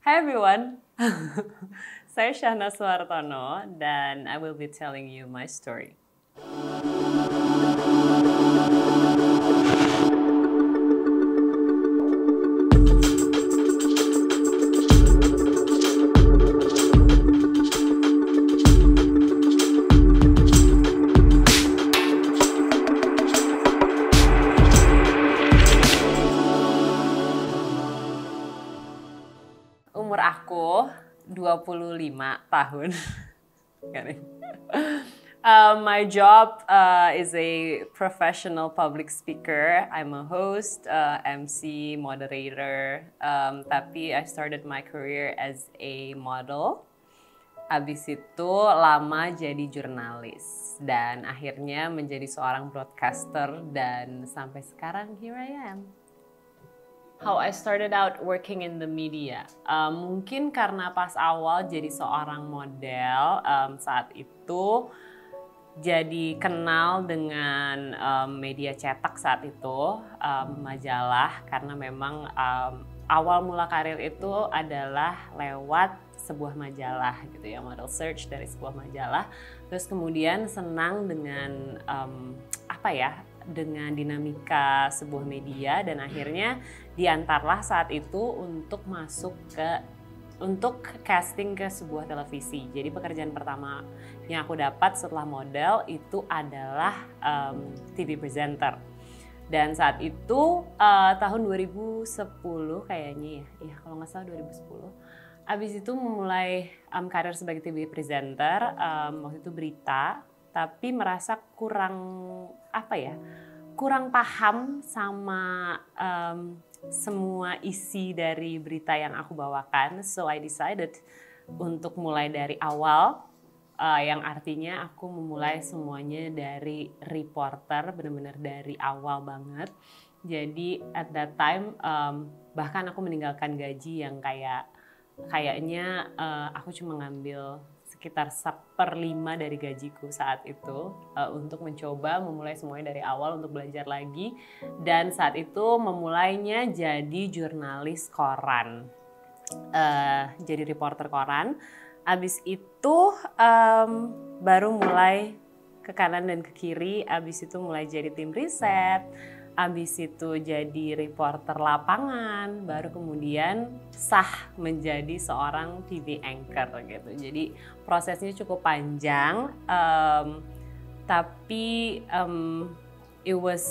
Hi everyone, saya Syahna Suartono dan I will be telling you my story. Umur aku 25 tahun. My job is a professional public speaker. I'm a host, MC, moderator. Tapi I started my career as a model. Abis itu lama jadi jurnalis. Dan akhirnya menjadi seorang broadcaster. Dan sampai sekarang here I am. How I started out working in the media. Mungkin karena pas awal jadi seorang model, saat itu jadi kenal dengan media cetak saat itu, majalah, karena memang awal mula karir itu adalah lewat sebuah majalah gitu ya, model search dari sebuah majalah. Terus kemudian senang dengan dengan dinamika sebuah media dan akhirnya diantarlah saat itu untuk untuk casting ke sebuah televisi. Jadi pekerjaan pertama yang aku dapat setelah model itu adalah TV presenter. Dan saat itu tahun 2010 kayaknya ya kalau nggak salah 2010. Abis itu memulai karir sebagai TV presenter, waktu itu berita, tapi merasa kurang paham sama semua isi dari berita yang aku bawakan. So I decided untuk mulai dari awal, yang artinya aku memulai semuanya dari reporter, benar-benar dari awal banget. Jadi at that time bahkan aku meninggalkan gaji yang kayaknya aku cuma ngambil sekitar 1/5 dari gajiku saat itu untuk mencoba memulai semuanya dari awal untuk belajar lagi. Dan saat itu memulainya jadi jurnalis koran, jadi reporter koran. Abis itu baru mulai ke kanan dan ke kiri, abis itu mulai jadi tim riset, abis itu jadi reporter lapangan, baru kemudian sah menjadi seorang TV anchor gitu. Jadi prosesnya cukup panjang, tapi it was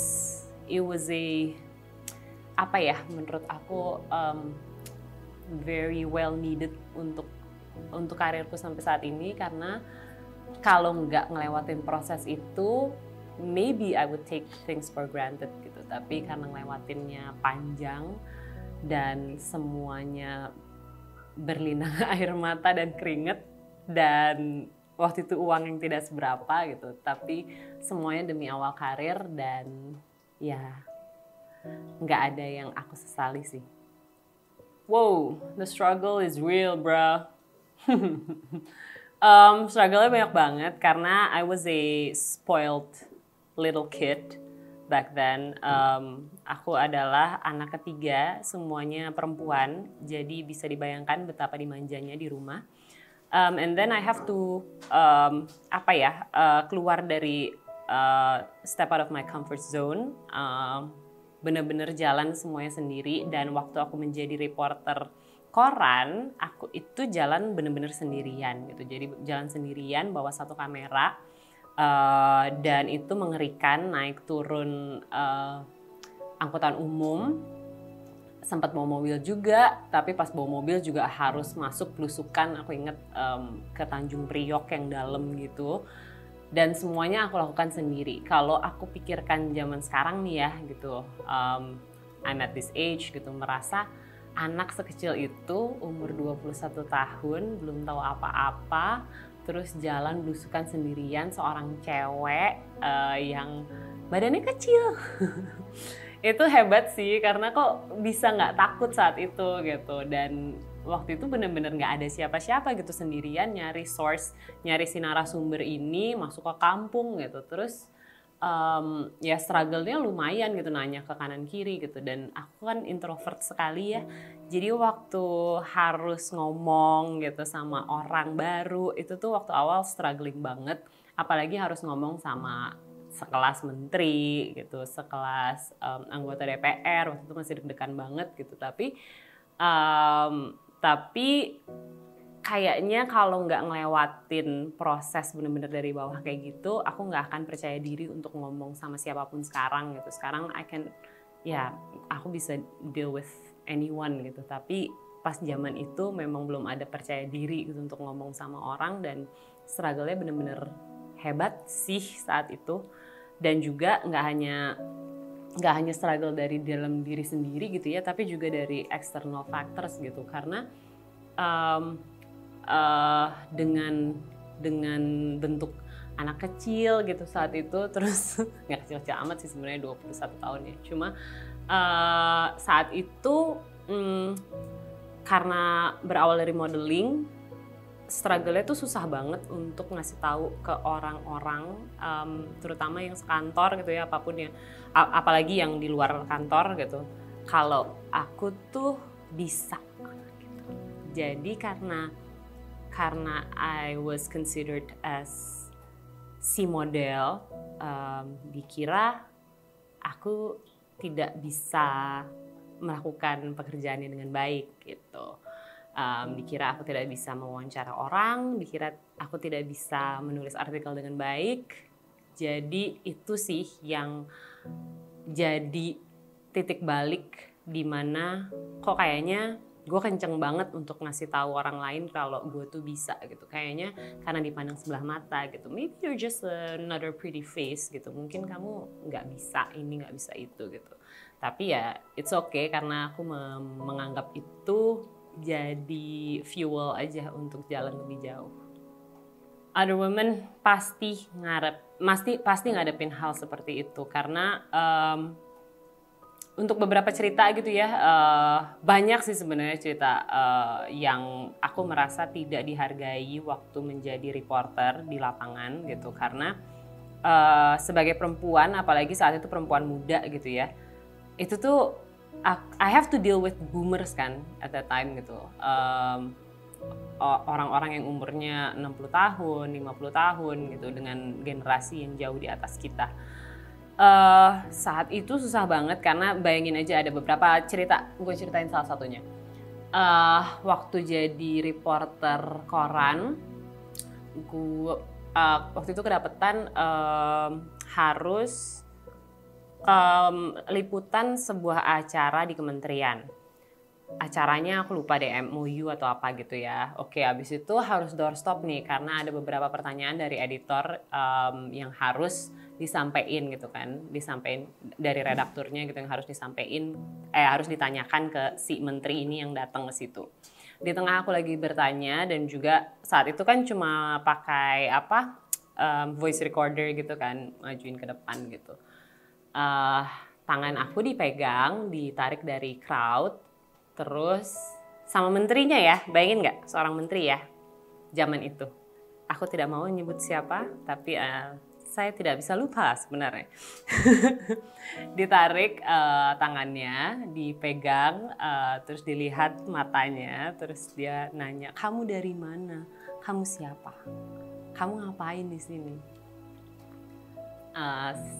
menurut aku very well needed untuk karirku sampai saat ini, karena kalau nggak ngelewatin proses itu maybe I would take things for granted gitu. Tapi karena ngelewatinnya panjang dan semuanya berlinang air mata dan keringet, dan waktu itu uang yang tidak seberapa gitu, tapi semuanya demi awal karir, dan ya nggak ada yang aku sesali sih. Wow, the struggle is real, bro. Struggle-nya banyak banget karena I was a spoiled little kid back then. Aku adalah anak ketiga, semuanya perempuan, jadi bisa dibayangkan betapa dimanjanya di rumah. And then I have to keluar dari step out of my comfort zone, bener-bener jalan semuanya sendiri. Dan waktu aku menjadi reporter koran, aku itu jalan bener-bener sendirian gitu. Jadi jalan sendirian, bawa satu kamera, dan itu mengerikan, naik turun angkutan umum, sempat bawa mobil juga, tapi pas bawa mobil juga harus masuk belusukan, aku inget ke Tanjung Priok yang dalam gitu. Dan semuanya aku lakukan sendiri. Kalau aku pikirkan zaman sekarang nih ya gitu, I'm at this age gitu, merasa anak sekecil itu umur 21 tahun belum tahu apa-apa, terus jalan belusukan sendirian, seorang cewek yang badannya kecil. Itu hebat sih, karena kok bisa nggak takut saat itu gitu. Dan waktu itu bener-bener nggak ada siapa-siapa gitu, sendirian nyari source, nyari si narasumber ini masuk ke kampung gitu. Terus ya struggle-nya lumayan gitu, nanya ke kanan kiri gitu, dan aku kan introvert sekali ya, jadi waktu harus ngomong gitu sama orang baru itu tuh waktu awal struggling banget, apalagi harus ngomong sama sekelas menteri gitu, sekelas anggota DPR, waktu itu masih deg-degan banget gitu, tapi kayaknya kalau nggak ngelewatin proses bener-bener dari bawah kayak gitu, aku nggak akan percaya diri untuk ngomong sama siapapun sekarang gitu. Sekarang aku bisa deal with anyone gitu. Tapi pas zaman itu memang belum ada percaya diri gitu untuk ngomong sama orang, dan struggle-nya bener-bener hebat sih saat itu. Dan juga nggak hanya struggle dari dalam diri sendiri gitu ya, tapi juga dari external factors gitu, karena dengan bentuk anak kecil gitu saat itu, terus nggak kecil-kecil amat sih sebenarnya, 21 tahun ya, cuma saat itu karena berawal dari modeling, struggle-nya tuh susah banget untuk ngasih tahu ke orang-orang, terutama yang sekantor gitu ya, apalagi yang di luar kantor gitu, kalau aku tuh bisa gitu. Jadi karena I was considered as si model, dikira aku tidak bisa melakukan pekerjaannya dengan baik gitu. Dikira aku tidak bisa mewawancara orang, dikira aku tidak bisa menulis artikel dengan baik. Jadi itu sih yang jadi titik balik di mana kok kayaknya gue kenceng banget untuk ngasih tahu orang lain kalau gue tuh bisa gitu. Kayaknya karena dipandang sebelah mata gitu. Maybe you're just another pretty face gitu. Mungkin kamu nggak bisa ini, nggak bisa itu gitu. Tapi ya it's okay, karena aku menganggap itu jadi fuel aja untuk jalan lebih jauh. Other women pasti ngadepin hal seperti itu, karena untuk beberapa cerita gitu ya, banyak sih sebenarnya cerita yang aku merasa tidak dihargai waktu menjadi reporter di lapangan gitu, karena sebagai perempuan, apalagi saat itu perempuan muda gitu ya, itu tuh I have to deal with boomers kan at that time gitu, orang-orang yang umurnya 60 tahun, 50 tahun gitu, dengan generasi yang jauh di atas kita. Saat itu susah banget, karena bayangin aja ada beberapa cerita, gue ceritain salah satunya. Waktu jadi reporter koran, gue waktu itu kedapetan harus liputan sebuah acara di kementerian. Acaranya aku lupa deh, MOU atau apa gitu ya. Oke, abis itu harus doorstop nih, karena ada beberapa pertanyaan dari editor yang harus disampaikan gitu kan, disampaikan dari redakturnya gitu, yang harus harus ditanyakan ke si menteri ini yang datang ke situ. Di tengah aku lagi bertanya, dan juga saat itu kan cuma pakai voice recorder gitu kan, majuin ke depan gitu. Tangan aku dipegang, ditarik dari crowd, terus sama menterinya ya, bayangin nggak, seorang menteri ya zaman itu. Aku tidak mau nyebut siapa, tapi saya tidak bisa lupa sebenarnya. Ditarik tangannya, dipegang, terus dilihat matanya, terus dia nanya, kamu dari mana? Kamu siapa? Kamu ngapain di sini?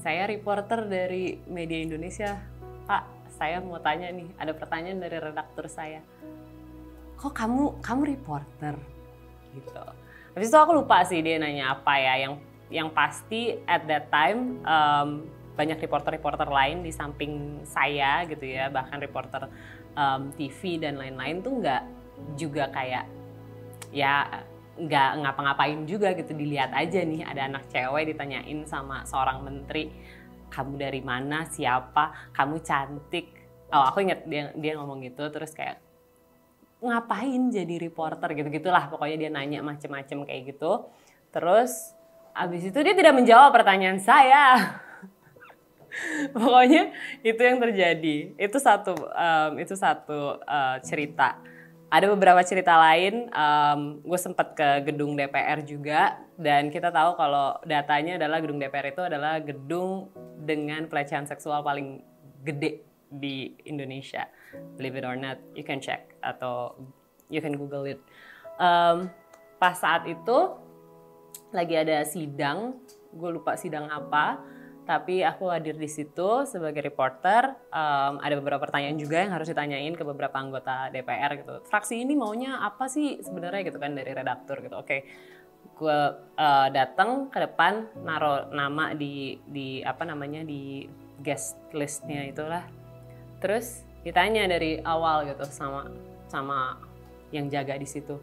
Saya reporter dari media Indonesia, Pak. Saya mau tanya nih, ada pertanyaan dari redaktur saya. Kok kamu reporter? Gitu. Habis itu aku lupa sih dia nanya apa ya. Yang pasti at that time banyak reporter-reporter lain di samping saya gitu ya. Bahkan reporter TV dan lain-lain tuh nggak juga kayak ya nggak ngapa-ngapain juga gitu. Dilihat aja nih ada anak cewek ditanyain sama seorang menteri, kamu dari mana, siapa, kamu cantik. Oh, aku inget dia ngomong gitu, terus kayak ngapain jadi reporter gitu-gitulah. Pokoknya dia nanya macem-macem kayak gitu. Terus abis itu dia tidak menjawab pertanyaan saya. Pokoknya itu yang terjadi. Itu satu cerita. ada beberapa cerita lain, gue sempat ke gedung DPR juga, dan kita tahu kalau datanya adalah gedung DPR itu adalah gedung dengan pelecehan seksual paling gede di Indonesia. Believe it or not, you can check atau you can Google it. Pas saat itu lagi ada sidang, gue lupa sidang apa, tapi aku hadir di situ sebagai reporter. Ada beberapa pertanyaan juga yang harus ditanyain ke beberapa anggota DPR gitu. Fraksi ini maunya apa sih sebenarnya gitu kan dari redaktur gitu. Oke, gue datang ke depan, naruh nama di apa namanya di guest listnya itulah. Terus ditanya dari awal gitu sama yang jaga di situ.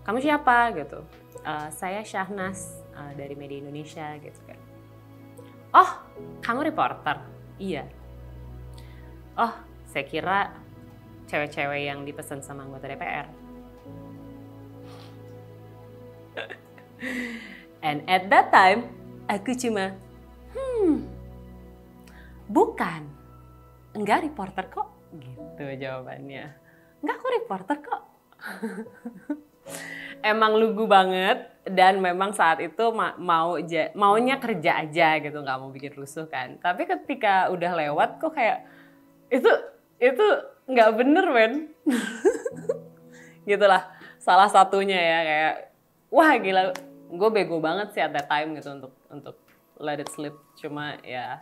Kamu siapa gitu? Saya Syahnas dari Media Indonesia gitu kan. Oh, kamu reporter? Iya. Oh, saya kira cewek-cewek yang dipesan sama anggota DPR. And at that time, aku cuma, bukan. Enggak reporter kok. Gitu jawabannya. Enggak, aku reporter kok. Emang lugu banget, dan memang saat itu maunya kerja aja gitu, nggak mau bikin rusuh kan. Tapi ketika udah lewat kok kayak itu nggak bener men. Gitulah salah satunya ya, kayak wah gila, gue bego banget sih at that time gitu untuk let it slip. Cuma ya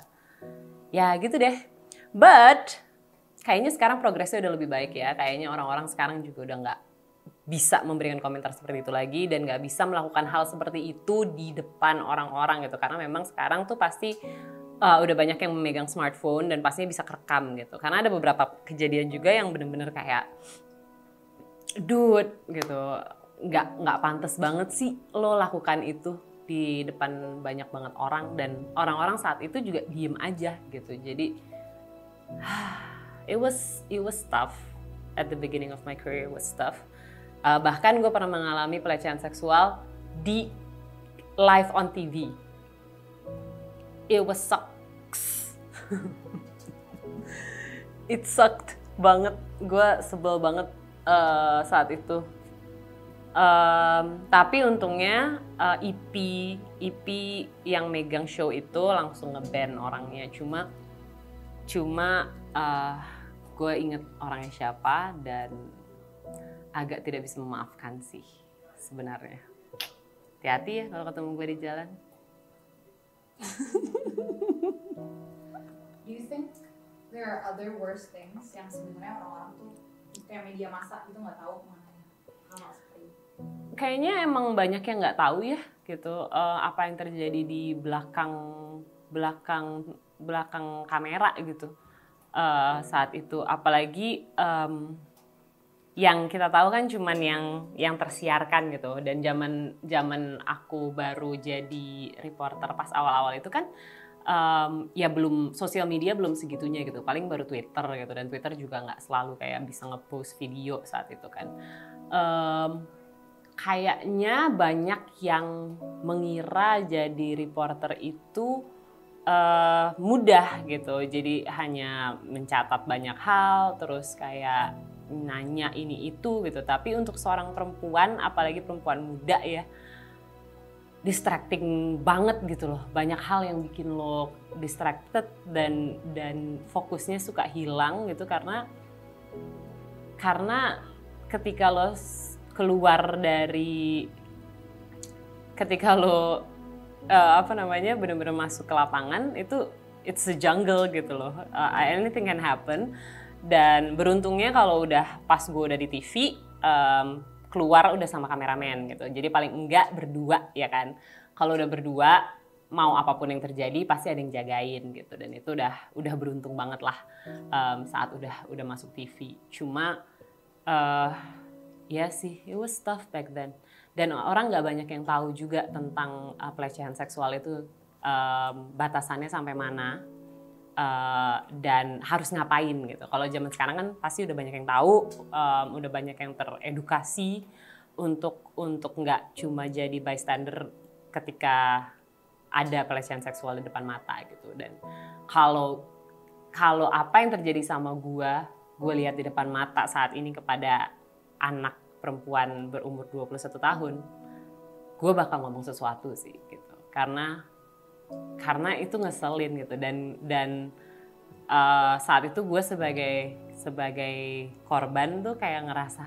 gitu deh. But kayaknya sekarang progresnya udah lebih baik ya. Kayaknya orang-orang sekarang juga udah nggak bisa memberikan komentar seperti itu lagi, dan nggak bisa melakukan hal seperti itu di depan orang-orang gitu, karena memang sekarang tuh pasti udah banyak yang memegang smartphone dan pastinya bisa kerekam gitu. Karena ada beberapa kejadian juga yang bener-bener kayak dude gitu, nggak pantas banget sih lo lakukan itu di depan banyak banget orang, dan orang-orang saat itu juga diem aja gitu. Jadi it was tough at the beginning of my career, it was tough. Bahkan gue pernah mengalami pelecehan seksual di live on TV. It was sucks. It sucked banget. Gue sebel banget saat itu. Tapi untungnya EP yang megang show itu langsung nge-ban orangnya. Cuma gue inget orangnya siapa, dan agak tidak bisa memaafkan sih sebenarnya. Hati-hati ya kalau ketemu gue di jalan. Do you think there are other worse things yang sebenarnya orang-orang tuh kayak media massa gitu nggak tahu kemana hal seperti itu? Kayaknya emang banyak yang nggak tahu ya gitu, apa yang terjadi di belakang kamera gitu saat itu. Apalagi yang kita tahu kan cuman yang tersiarkan gitu, dan zaman aku baru jadi reporter pas awal-awal itu kan ya belum, sosial media belum segitunya gitu, paling baru Twitter gitu, dan Twitter juga nggak selalu kayak bisa nge-post video saat itu kan. Kayaknya banyak yang mengira jadi reporter itu mudah gitu, jadi hanya mencatat banyak hal terus kayak nanya ini itu gitu. Tapi untuk seorang perempuan, apalagi perempuan muda ya, distracting banget gitu loh. Banyak hal yang bikin lo distracted dan fokusnya suka hilang gitu, karena ketika lo keluar dari, ketika lo benar-benar masuk ke lapangan, itu it's a jungle gitu loh. Anything can happen. Dan beruntungnya kalau udah pas gue udah di TV, keluar udah sama kameramen gitu. Jadi paling enggak berdua ya kan. Kalau udah berdua, mau apapun yang terjadi pasti ada yang jagain gitu. Dan itu udah beruntung banget lah saat udah masuk TV. Cuma ya sih, it was tough back then. Dan orang nggak banyak yang tahu juga tentang pelecehan seksual itu, batasannya sampai mana. Dan harus ngapain gitu. Kalau zaman sekarang kan pasti udah banyak yang tahu, udah banyak yang teredukasi untuk nggak cuma jadi bystander ketika ada pelecehan seksual di depan mata gitu. Dan kalau apa yang terjadi sama gua gue lihat di depan mata saat ini kepada anak perempuan berumur 21 tahun, gue bakal ngomong sesuatu sih gitu. Karena itu ngeselin gitu, dan saat itu gue sebagai korban tuh kayak ngerasa,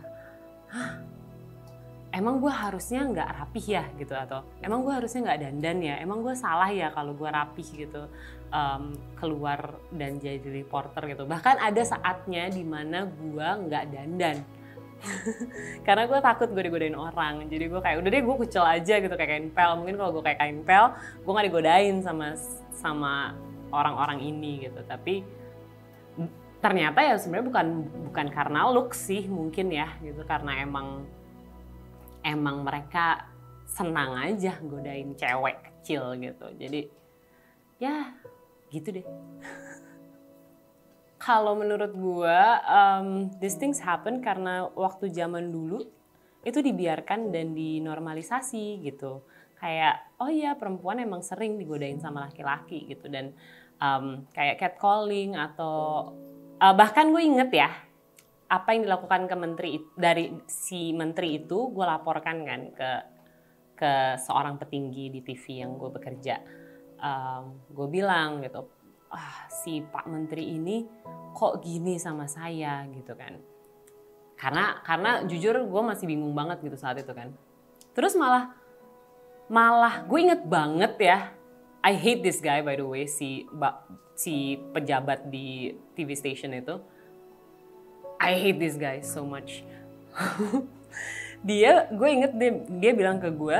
emang gue harusnya nggak rapih ya gitu, atau emang gue harusnya nggak dandan ya, emang gue salah ya kalau gue rapih gitu keluar dan jadi reporter gitu. Bahkan ada saatnya dimana gue nggak dandan karena gue takut gue digodain orang. Jadi gue kayak udah deh gue kucel aja gitu kayak kain pel. Mungkin kalau gue kayak kain pel gue nggak digodain sama orang-orang ini gitu. Tapi ternyata ya sebenarnya bukan karena look sih mungkin ya gitu, karena emang mereka senang aja godain cewek kecil gitu. Jadi ya gitu deh. Kalau menurut gue, these things happen karena waktu zaman dulu itu dibiarkan dan dinormalisasi gitu. Kayak, oh iya perempuan emang sering digodain sama laki-laki gitu. Dan kayak catcalling atau bahkan gue inget ya, apa yang dilakukan ke dari si menteri itu gue laporkan kan ke seorang petinggi di TV yang gue bekerja. Gue bilang gitu, si Pak Menteri ini kok gini sama saya gitu kan. Karena jujur gue masih bingung banget gitu saat itu kan. Terus malah gue inget banget ya, I hate this guy by the way, si pejabat di TV station itu. I hate this guy so much. Gue inget dia bilang ke gue,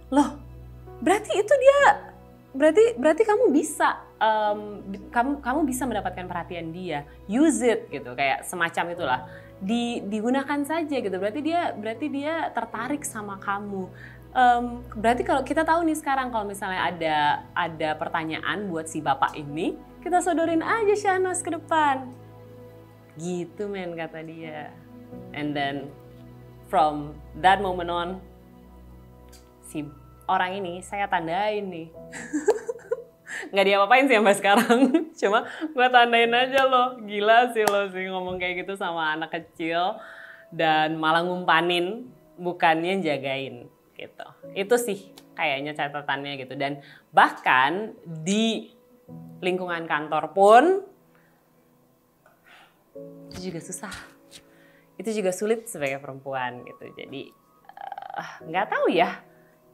loh berarti kamu bisa kamu bisa mendapatkan perhatian dia, use it gitu, kayak semacam itulah, digunakan saja gitu. Berarti dia tertarik sama kamu. Berarti kalau kita tahu nih sekarang kalau misalnya ada pertanyaan buat si bapak ini, kita sodorin aja Syahnas ke depan. Gitu men, kata dia. And then from that moment on, si orang ini saya tandain nih. Nggak diapa-apain sih sampai sekarang. Cuma gue tandain aja loh. Gila sih lo sih ngomong kayak gitu sama anak kecil. Dan malah ngumpanin, bukannya jagain gitu. Itu sih kayaknya catatannya gitu. Dan bahkan di lingkungan kantor pun itu juga susah. Itu juga sulit sebagai perempuan gitu. Jadi nggak tahu ya,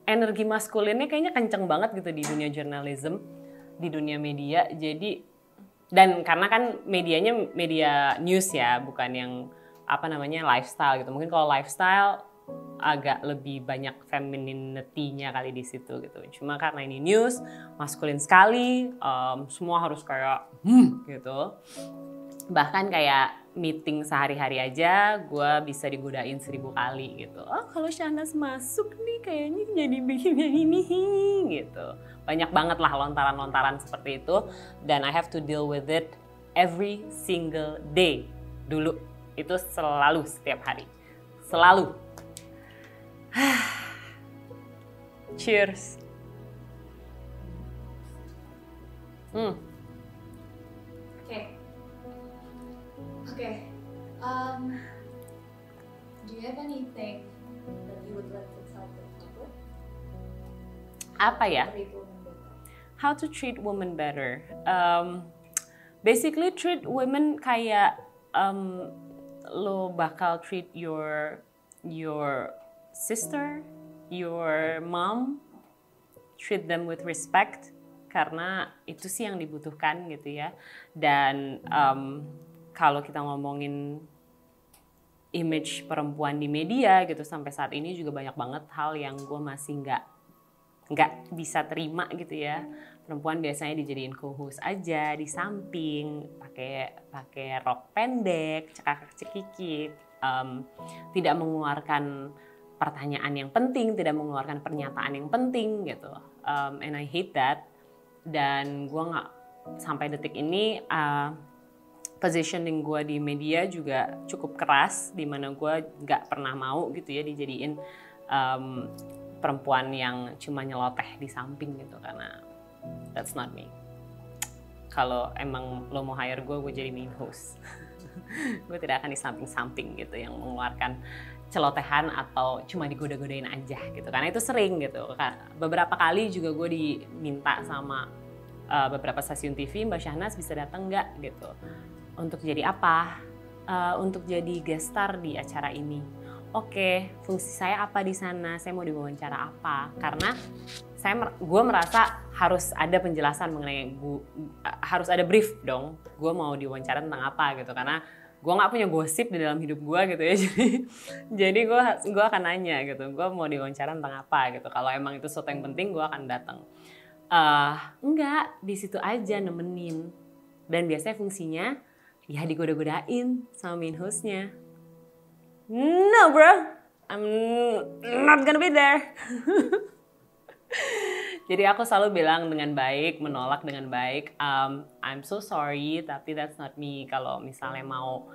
energi maskulinnya kayaknya kenceng banget gitu di dunia journalism, di dunia media. Jadi, dan karena kan medianya media news ya, bukan yang lifestyle gitu. Mungkin kalau lifestyle agak lebih banyak femininity-nya kali di situ gitu. Cuma karena ini news, maskulin sekali, semua harus kayak gitu. Bahkan kayak meeting sehari-hari aja gue bisa digodain 1000 kali gitu. Oh kalau Syahnas masuk nih kayaknya jadi begini ini gitu. Banyak banget lah lontaran-lontaran seperti itu. Dan I have to deal with it every single day. Dulu itu selalu, setiap hari. Selalu. Cheers. Okay. Do you have anything that you would like to tell the public? Apa ya? How to treat women better. Basically treat women kayak lo bakal treat your sister, your mom. Treat them with respect karena itu sih yang dibutuhkan gitu ya. Dan kalau kita ngomongin image perempuan di media gitu, sampai saat ini juga banyak banget hal yang gue masih nggak bisa terima gitu ya. Perempuan biasanya dijadiin co-host aja di samping, pakai rok pendek, cekakak-cekikik, tidak mengeluarkan pertanyaan yang penting, tidak mengeluarkan pernyataan yang penting gitu. And I hate that. Dan gue nggak, sampai detik ini positioning gue di media juga cukup keras, di mana gue nggak pernah mau gitu ya dijadiin perempuan yang cuma nyeloteh di samping gitu, karena that's not me. kalau emang lo mau hire gue jadi main host. Gue tidak akan di samping-samping gitu yang mengeluarkan celotehan atau cuma digoda-godain aja gitu. Karena itu sering gitu. Beberapa kali juga gue diminta sama beberapa stasiun TV, Mbak Syahnas bisa datang nggak gitu. Untuk jadi apa? Untuk jadi guest star di acara ini. Oke, fungsi saya apa di sana? Saya mau diwawancara apa? Karena gue merasa harus ada penjelasan mengenai harus ada brief dong. Gue mau diwawancara tentang apa gitu, karena gue nggak punya gosip di dalam hidup gue gitu ya. Jadi gue akan nanya gitu. Gue mau diwawancara tentang apa gitu. Kalau emang itu sesuatu yang penting, gue akan datang. Enggak, di situ aja nemenin. Dan biasanya fungsinya ya digoda-godain sama main hostnya. No bro, I'm not gonna be there. Jadi aku selalu bilang dengan baik, menolak dengan baik. I'm so sorry, tapi that's not me. Kalau misalnya mau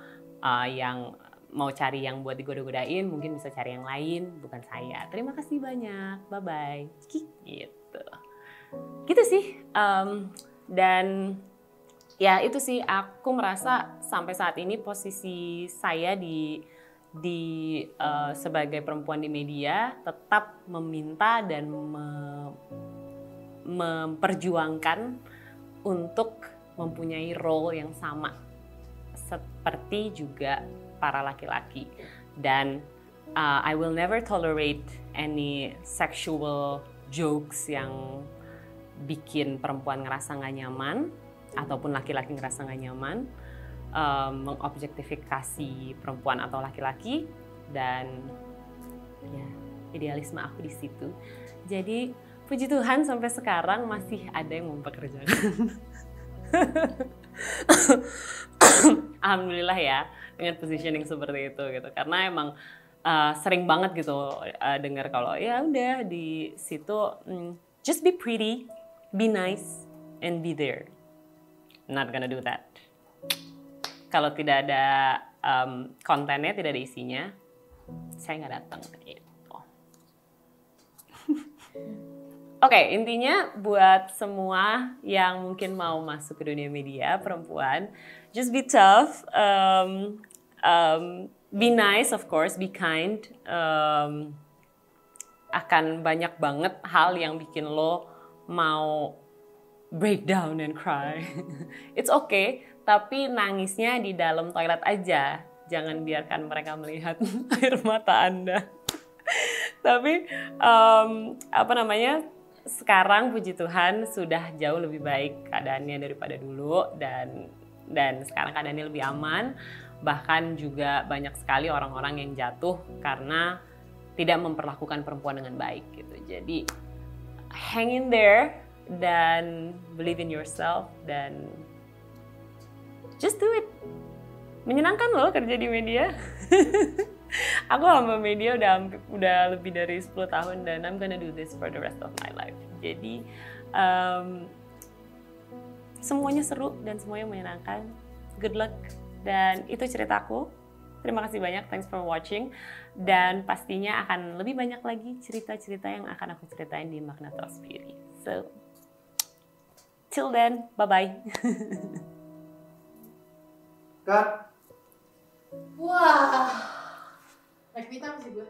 cari yang buat digoda-godain, mungkin bisa cari yang lain, bukan saya. Terima kasih banyak, bye bye. Gitu sih. Dan ya itu sih, aku merasa sampai saat ini posisi saya sebagai perempuan di media tetap meminta dan memperjuangkan untuk mempunyai role yang sama seperti juga para laki-laki. Dan I will never tolerate any sexual jokes yang bikin perempuan ngerasa nggak nyaman ataupun laki-laki ngerasa nggak nyaman. Mengobjektifikasi perempuan atau laki-laki, dan ya idealisme aku di situ. Jadi puji Tuhan sampai sekarang masih ada yang mempekerjakan. Alhamdulillah ya dengan positioning seperti itu gitu, karena emang sering banget gitu dengar kalau ya udah di situ just be pretty, be nice, and be there. Not gonna do that. Kalau tidak ada kontennya, tidak ada isinya, saya nggak datang gitu. Oke, intinya buat semua yang mungkin mau masuk ke dunia media, perempuan, just be tough, be nice of course, be kind. Akan banyak banget hal yang bikin lo mau break down and cry. It's okay. Tapi nangisnya di dalam toilet aja, jangan biarkan mereka melihat air mata Anda. Tapi sekarang puji Tuhan sudah jauh lebih baik keadaannya daripada dulu, dan sekarang keadaannya lebih aman. Bahkan juga banyak sekali orang-orang yang jatuh karena tidak memperlakukan perempuan dengan baik gitu. Jadi hang in there dan believe in yourself dan just do it. Menyenangkan loh kerja di media. Aku sama media udah lebih dari 10 tahun dan I'm gonna do this for the rest of my life. Jadi semuanya seru dan semuanya menyenangkan. Good luck. Dan itu ceritaku. Terima kasih banyak, thanks for watching. Dan pastinya akan lebih banyak lagi cerita-cerita yang akan aku ceritain di Magna Trust Beauty. So, till then, bye-bye. Cut. Wah. Naik pita masih gue.